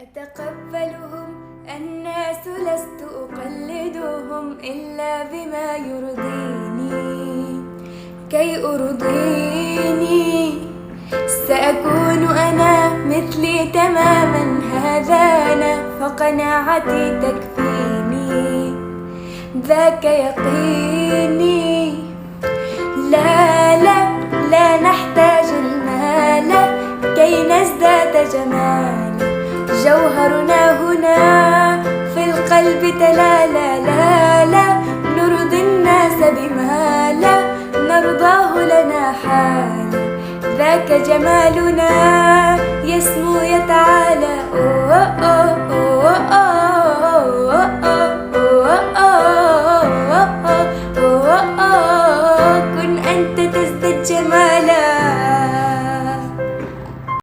أتقبلهم الناس لست أقلدهم إلا بما يرضيني. كي أرضيني سأكون أنا مثلي تماما، هذا أنا فقناعتي تكفيني، ذاك يقيني. لا لا لا نحتاج المال كي نزداد جمالا، جوهرنا هنا في القلب تلالا. لا لا نرضي الناس بما لا نرضاه لنا حالا، ذاك جمالنا